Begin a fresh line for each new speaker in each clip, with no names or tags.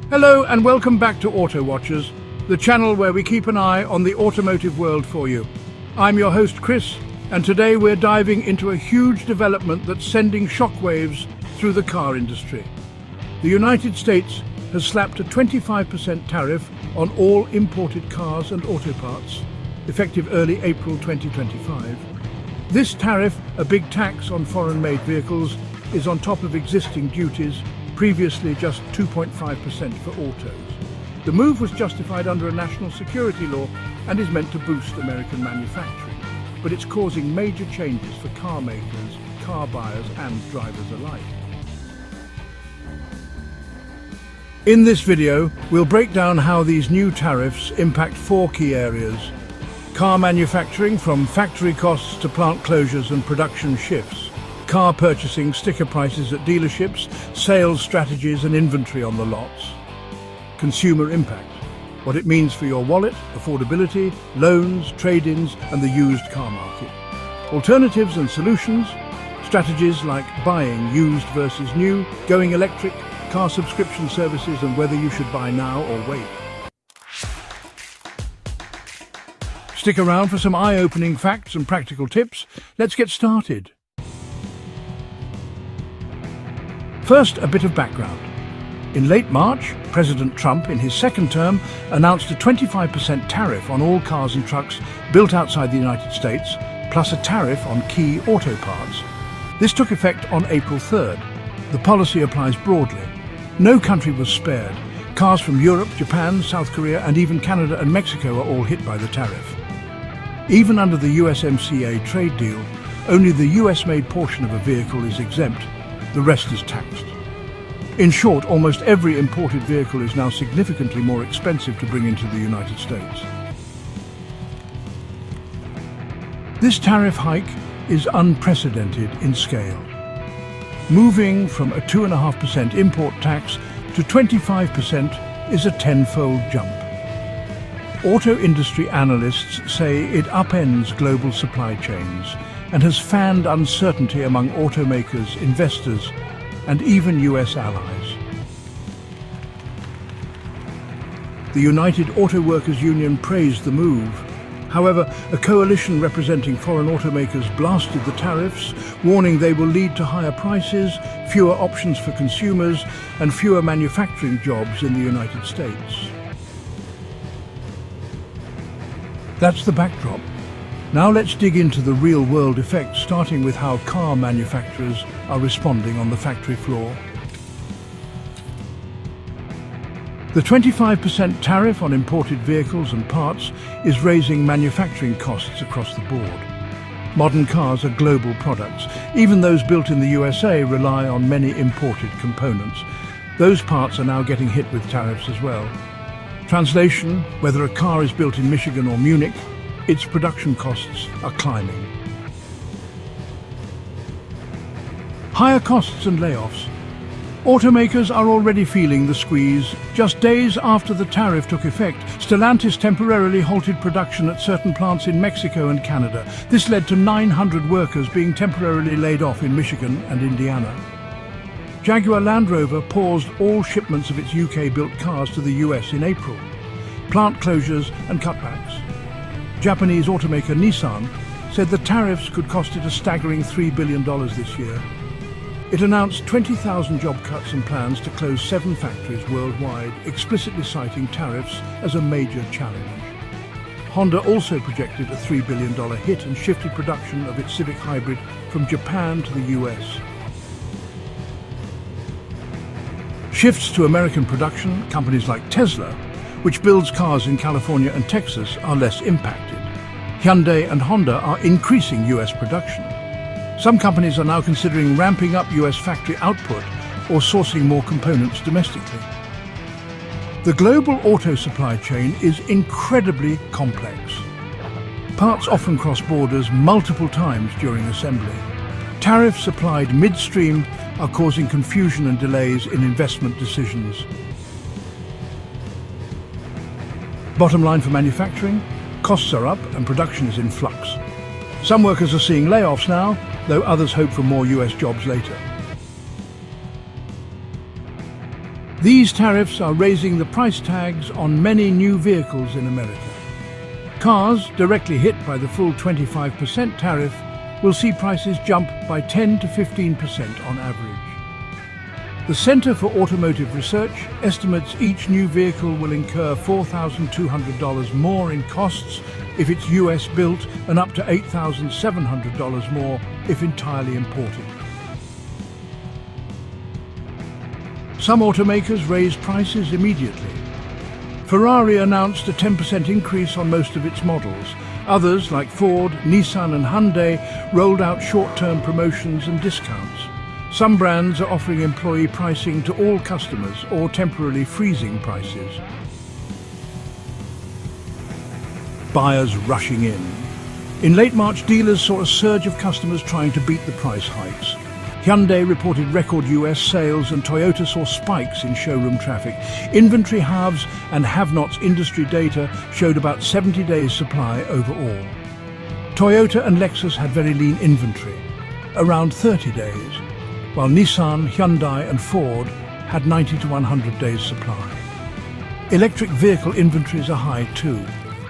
Hello and welcome back to Auto Watchers, the channel where we keep an eye on the automotive world for you. I'm your host Chris, and today we're diving into a huge development that's sending shockwaves through the car industry. The United States has slapped a 25% tariff on all imported cars and auto parts, effective early April 2025. This tariff, a big tax on foreign-made vehicles, is on top of existing duties, previously just 2.5% for autos. The move was justified under a national security law and is meant to boost American manufacturing, but it's causing major changes for car makers, car buyers and drivers alike. In this video, we'll break down how these new tariffs impact four key areas: car manufacturing, from factory costs to plant closures and production shifts; car purchasing, sticker prices at dealerships, sales strategies and inventory on the lots; consumer impact, what it means for your wallet, affordability, loans, trade-ins and the used car market; alternatives and solutions, strategies like buying used versus new, going electric, car subscription services and whether you should buy now or wait. Stick around for some eye-opening facts and practical tips. Let's get started. First, a bit of background. In late March, President Trump, in his second term, announced a 25% tariff on all cars and trucks built outside the United States, plus a tariff on key auto parts. This took effect on April 3rd. The policy applies broadly. No country was spared. Cars from Europe, Japan, South Korea, and even Canada and Mexico are all hit by the tariff. Even under the USMCA trade deal, only the US-made portion of a vehicle is exempt. The rest is taxed. In short, almost every imported vehicle is now significantly more expensive to bring into the United States. This tariff hike is unprecedented in scale. Moving from a 2.5% import tax to 25% is a tenfold jump. Auto industry analysts say it upends global supply chains and has fanned uncertainty among automakers, investors, and even US allies. The United Auto Workers Union praised the move. However, a coalition representing foreign automakers blasted the tariffs, warning they will lead to higher prices, fewer options for consumers, and fewer manufacturing jobs in the United States. That's the backdrop. Now let's dig into the real-world effects, starting with how car manufacturers are responding on the factory floor. The 25% tariff on imported vehicles and parts is raising manufacturing costs across the board. Modern cars are global products. Even those built in the USA rely on many imported components. Those parts are now getting hit with tariffs as well. Translation: whether a car is built in Michigan or Munich, its production costs are climbing. Higher costs and layoffs. Automakers are already feeling the squeeze. Just days after the tariff took effect, Stellantis temporarily halted production at certain plants in Mexico and Canada. This led to 900 workers being temporarily laid off in Michigan and Indiana. Jaguar Land Rover paused all shipments of its UK-built cars to the US in April. Plant closures and cutbacks. Japanese automaker Nissan said the tariffs could cost it a staggering $3 billion this year. It announced 20,000 job cuts and plans to close 7 factories worldwide, explicitly citing tariffs as a major challenge. Honda also projected a $3 billion hit and shifted production of its Civic Hybrid from Japan to the US. Shifts to American production, companies like Tesla, which builds cars in California and Texas, are less impacted. Hyundai and Honda are increasing US production. Some companies are now considering ramping up US factory output or sourcing more components domestically. The global auto supply chain is incredibly complex. Parts often cross borders multiple times during assembly. Tariffs applied midstream are causing confusion and delays in investment decisions. Bottom line for manufacturing: costs are up and production is in flux. Some workers are seeing layoffs now, though others hope for more US jobs later. These tariffs are raising the price tags on many new vehicles in America. Cars directly hit by the full 25% tariff will see prices jump by 10 to 15% on average. The Center for Automotive Research estimates each new vehicle will incur $4,200 more in costs if it's US built and up to $8,700 more if entirely imported. Some automakers raised prices immediately. Ferrari announced a 10% increase on most of its models. Others, like Ford, Nissan and Hyundai, rolled out short-term promotions and discounts. Some brands are offering employee pricing to all customers or temporarily freezing prices. Buyers rushing in. In late March, dealers saw a surge of customers trying to beat the price hikes. Hyundai reported record US sales and Toyota saw spikes in showroom traffic. Inventory halves and have-nots industry data showed about 70 days supply overall. Toyota and Lexus had very lean inventory, around 30 days, while Nissan, Hyundai and Ford had 90 to 100 days supply. Electric vehicle inventories are high too,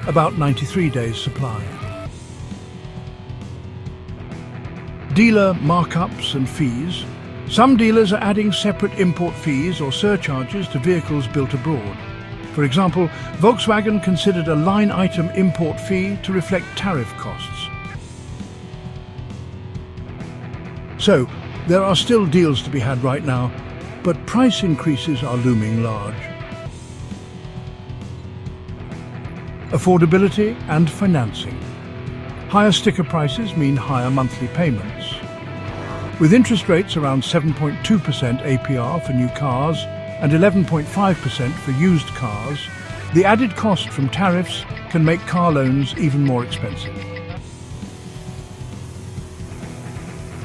about 93 days supply. Dealer markups and fees. Some dealers are adding separate import fees or surcharges to vehicles built abroad. For example, Volkswagen considered a line item import fee to reflect tariff costs. So, there are still deals to be had right now, but price increases are looming large. Affordability and financing. Higher sticker prices mean higher monthly payments. With interest rates around 7.2% APR for new cars and 11.5% for used cars, the added cost from tariffs can make car loans even more expensive.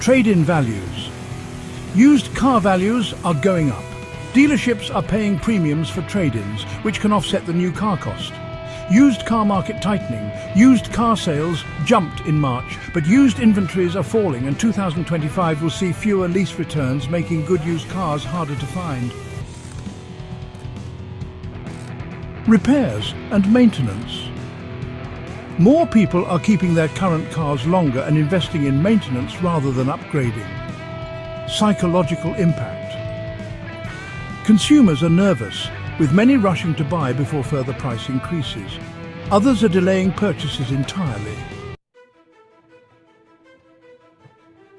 Trade-in values. Used car values are going up. Dealerships are paying premiums for trade-ins, which can offset the new car cost. Used car market tightening. Used car sales jumped in March, but used inventories are falling and 2025 will see fewer lease returns, making good used cars harder to find. Repairs and maintenance. More people are keeping their current cars longer and investing in maintenance rather than upgrading. Psychological impact. Consumers are nervous, with many rushing to buy before further price increases. Others are delaying purchases entirely.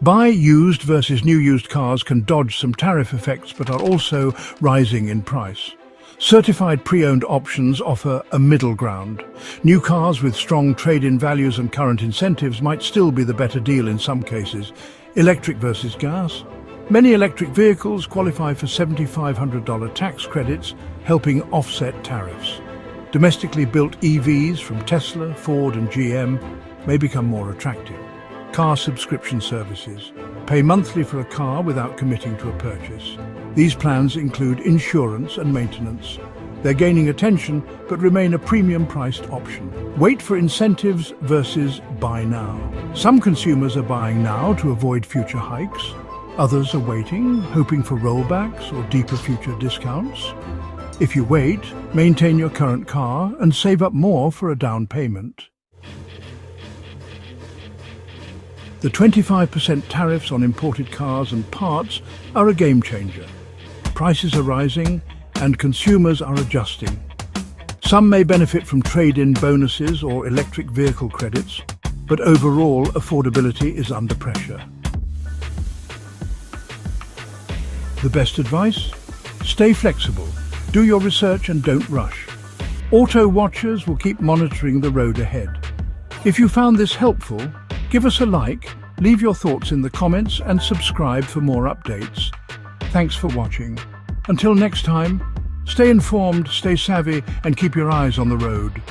Buy used versus new used cars can dodge some tariff effects but are also rising in price. Certified pre-owned options offer a middle ground. New cars with strong trade-in values and current incentives might still be the better deal in some cases. Electric versus gas. Many electric vehicles qualify for $7,500 tax credits, helping offset tariffs. Domestically built EVs from Tesla, Ford and GM may become more attractive. Car subscription services. Pay monthly for a car without committing to a purchase. These plans include insurance and maintenance. They're gaining attention but remain a premium-priced option. Wait for incentives versus buy now. Some consumers are buying now to avoid future hikes. Others are waiting, hoping for rollbacks or deeper future discounts. If you wait, maintain your current car and save up more for a down payment. The 25% tariffs on imported cars and parts are a game changer. Prices are rising and consumers are adjusting. Some may benefit from trade-in bonuses or electric vehicle credits, but overall affordability is under pressure. The best advice? Stay flexible, do your research and don't rush. Auto watchers will keep monitoring the road ahead. If you found this helpful, give us a like, leave your thoughts in the comments and subscribe for more updates. Thanks for watching. Until next time, stay informed, stay savvy and keep your eyes on the road.